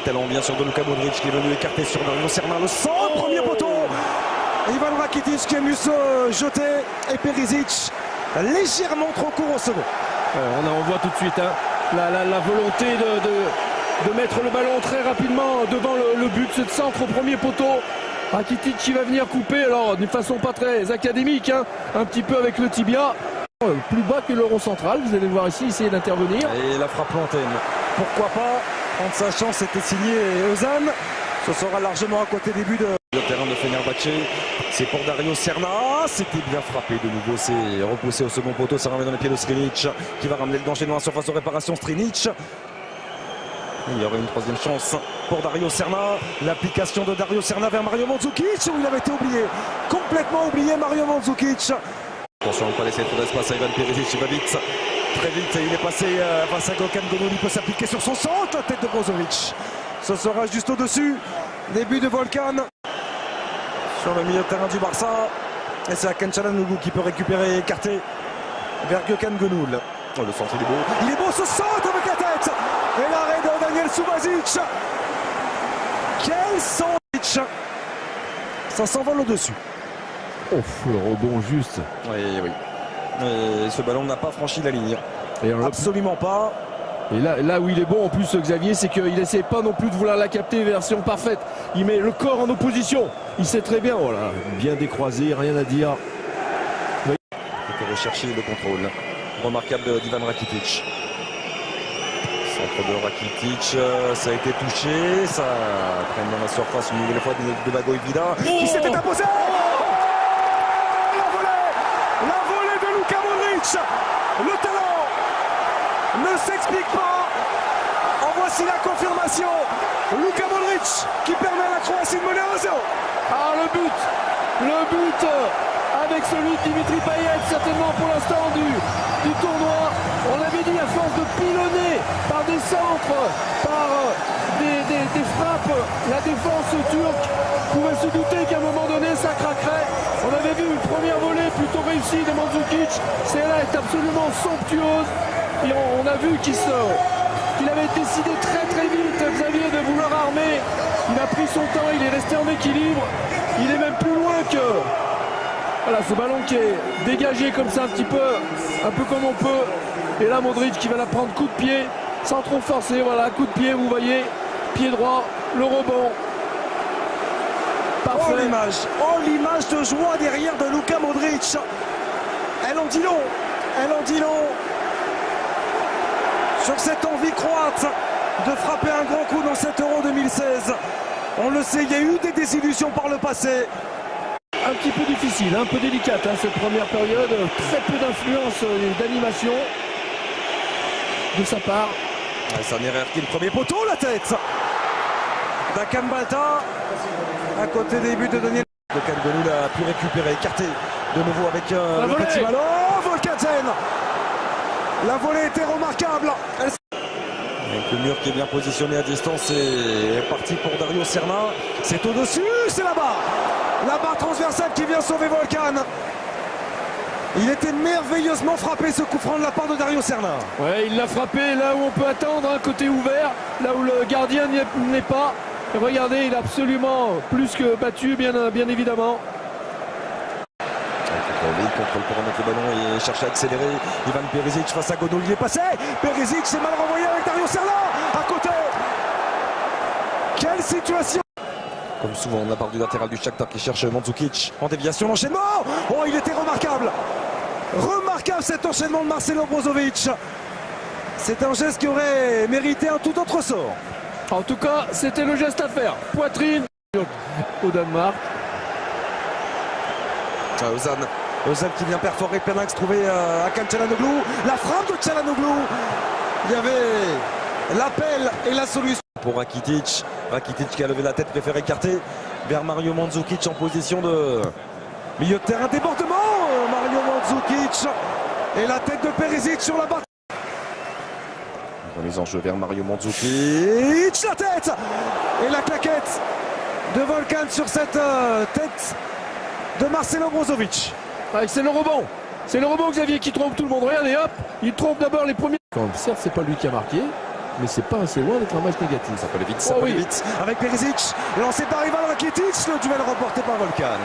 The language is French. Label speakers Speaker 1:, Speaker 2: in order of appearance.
Speaker 1: talent bien sûr de Luka Modric qui est venu écarter sur Dario Serna. Le centre, premier poteau. Ivan Rakitic qui a mieux jeté et Perisic légèrement trop court au second.
Speaker 2: On voit tout de suite hein, la volonté de mettre le ballon très rapidement devant le but. Ce centre au premier poteau. Rakitic qui va venir couper, alors d'une façon pas très académique, hein, un petit peu avec le tibia. Plus bas que le rond central, vous allez le voir ici, essayer d'intervenir.
Speaker 1: Et la frappe lointaine. Pourquoi pas prendre sa chance, c'était signé Ozan. Ce sera largement à côté des buts de... Le terrain de Fenerbahçe, c'est pour Dario Serna. C'était bien frappé de nouveau, c'est repoussé au second poteau, ça remet dans les pieds de Strinic qui va ramener le danger dans la surface de réparation. Strinic. Il y aurait une troisième chance pour Dario Serna. L'application de Dario Serna vers Mario Mandzukic où il avait été oublié. Complètement oublié Mario Mandzukic. Attention, on ne peut pas laisser trop d'espace à Ivan Perisic, il va vite. Très vite, il est passé face à Gökhan Gönül, il peut s'appliquer sur son centre, la tête de Brozovic. Ce sera juste au-dessus. Début de Volkan sur le milieu de terrain du Barça. Et c'est Hakan Çalhanoğlu qui peut récupérer et écarter vers Gökhan Gönül. Oh, le centre, il est beau. Il est beau ce centre avec la tête. Et l'arrêt de Daniel Subasic. Quel centre. Ça s'envole au-dessus.
Speaker 2: Oh, le rebond juste.
Speaker 1: Oui. Et ce ballon n'a pas franchi la ligne.
Speaker 2: Et
Speaker 1: absolument pas.
Speaker 2: Et là où il est bon en plus Xavier, c'est qu'il n'essaie pas non plus de vouloir la capter version parfaite. Il met le corps en opposition. Il sait très bien, voilà, bien décroisé, rien à dire.
Speaker 1: Il faut rechercher le contrôle. Remarquable d'Ivan Rakitic. Centre de Rakitic, ça a été touché. Ça traîne dans la surface une nouvelle fois de Bagoy Vida qui s'était imposé. La volée de Luka Modric. Le talent ne s'explique pas. En voici la confirmation. Luka Modric qui permet à la Croatie de mener 1-0.
Speaker 2: Ah, le but avec celui de Dimitri Payet, certainement pour l'instant du tournoi. On avait dit à force de pilonner par des centres, par des frappes, la défense turque pouvait se douter qu'à un moment donné ça craquerait. On avait vu une première volée plutôt réussie de Mandzukic. Celle-là est absolument somptueuse. Et on a vu qu'il avait décidé très vite, Xavier, de vouloir armer. Il a pris son temps, il est resté en équilibre. Il est même plus loin que... Voilà, ce ballon qui est dégagé comme ça un peu comme on peut. Et là, Modric qui va la prendre coup de pied, sans trop forcer. Voilà, coup de pied, vous voyez, pied droit, le rebond. Parfait.
Speaker 1: Oh l'image de joie derrière de Luka Modric. Elle en dit long. Sur cette envie croate de frapper un grand coup dans cet Euro 2016. On le sait, il y a eu des désillusions par le passé.
Speaker 2: Un petit peu difficile, un peu délicate hein, cette première période. Très peu d'influence et d'animation de sa part.
Speaker 1: Ça n'est rien le premier poteau, la tête d'Hakan Balta. À côté des buts de Daniel. Gökhan Gönül a pu récupérer, écarter de nouveau avec le petit ballon. Volkaten. La volée était remarquable. Avec le mur qui est bien positionné à distance, est parti pour Dario Serna. C'est au-dessus, c'est là-bas. La barre transversale qui vient sauver Volkan. Il était merveilleusement frappé ce coup franc de la part de Dario Serna.
Speaker 2: Ouais, il l'a frappé là où on peut attendre, un côté ouvert, là où le gardien n'est pas. Et regardez, il est absolument plus que battu, bien évidemment.
Speaker 1: Il contrôle pour remettre le ballon et chercher à accélérer. Ivan Perisic face à Gönül, il est passé. Perisic s'est mal renvoyé avec Dario Serna à côté. Quelle situation! Comme souvent, on a part du latéral du Shakhtar qui cherche Mandzukic en déviation, l'enchaînement. Oh, il était remarquable. Remarquable cet enchaînement de Marcelo Brozovic. C'est un geste qui aurait mérité un tout autre sort.
Speaker 2: En tout cas, c'était le geste à faire. Poitrine au Danemark.
Speaker 1: Ozan qui vient perforer Penax, trouver Hakan Çalhanoğlu. La frappe de Çalhanoğlu. Il y avait l'appel et la solution pour Rakitic. Rakitic qui a levé la tête, préfère écarter vers Mario Mandzukic en position de milieu de terrain. Débordement, Mario Mandzukic. Et la tête de Perisic sur la barre. Remise en jeu vers Mario Mandzukic. La tête et la claquette de Volkan sur cette tête de Marcelo Brozovic.
Speaker 2: Ouais, c'est le rebond Xavier qui trompe tout le monde. Regardez, hop, il trompe d'abord les premiers. Certes, c'est pas lui qui a marqué, mais c'est pas assez loin d'être un match négatif.
Speaker 1: Ça peut aller vite, ça peut aller vite. Avec Perisic, lancé par Ivan Rakitic, le duel remporté par Volkan.